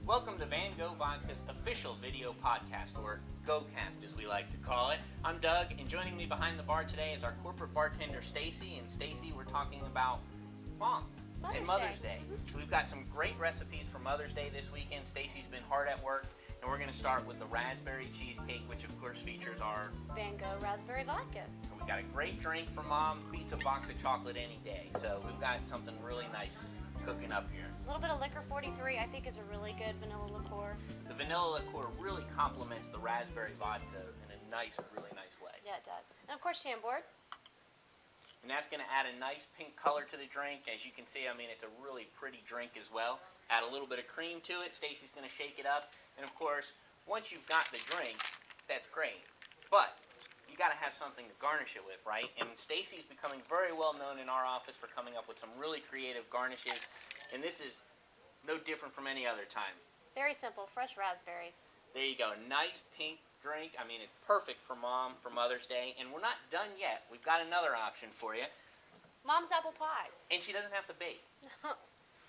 Welcome to Van Gogh Vodka's official video podcast, or GoCast as we like to call it. I'm Doug, and joining me behind the bar today is our corporate bartender Stacy. And Stacy, we're talking about Mom and Mother's Day. So we've got some great recipes for Mother's Day this weekend. Stacy's been hard at work, and we're going to start with the raspberry cheesecake, which of course features our Van Gogh raspberry vodka. And we got a great drink for Mom, beats a box of chocolate any day. So we've got something really nice cooking up here. A little bit of Liquor 43 I think is a really good vanilla liqueur. The vanilla liqueur really complements the raspberry vodka in a really nice way. Yeah, it does. And of course Chambord. And that's going to add a nice pink color to the drink. As you can see, I mean, it's a really pretty drink as well. Add a little bit of cream to it. Stacy's going to shake it up. And of course, once you've got the drink, that's great. But you got to have something to garnish it with, right? And Stacy's becoming very well known in our office for coming up with some really creative garnishes. And this is no different from any other time. Very simple, fresh raspberries. There you go, nice pink drink. I mean, it's perfect for Mom for Mother's Day. And we're not done yet. We've got another option for you. Mom's apple pie. And she doesn't have to bake.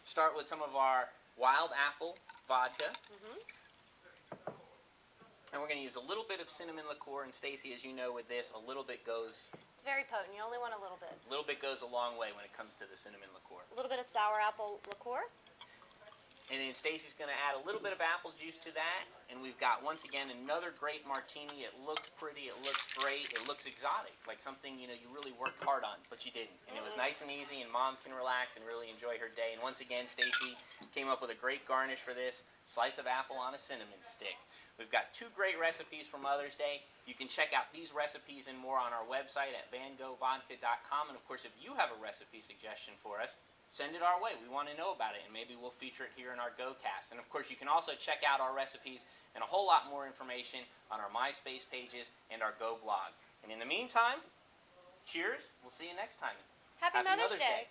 Start with some of our wild apple vodka. And we're going to use a little bit of cinnamon liqueur. And Stacy, as you know with this, a little bit goes... It's very potent. You only want a little bit. A little bit goes a long way when it comes to the cinnamon liqueur. A little bit of sour apple liqueur. And then Stacy's going to add a little bit of apple juice to that. And we've got, once again, another great martini. It looks pretty. It looks great. It looks exotic. Like something, you really worked hard on, but you didn't. And it was nice and easy, and Mom can relax and really enjoy her day. And once again, Stacy came up with a great garnish for this. Slice of apple on a cinnamon stick. We've got two great recipes for Mother's Day. You can check out these recipes and more on our website at vangovodka.com. And of course, if you have a recipe suggestion for us, send it our way. We want to know about it, and maybe we'll feature it here in our GoCast. And of course, you can also check out our recipes and a whole lot more information on our MySpace pages and our Go blog. And in the meantime, cheers. We'll see you next time. Happy Mother's Day.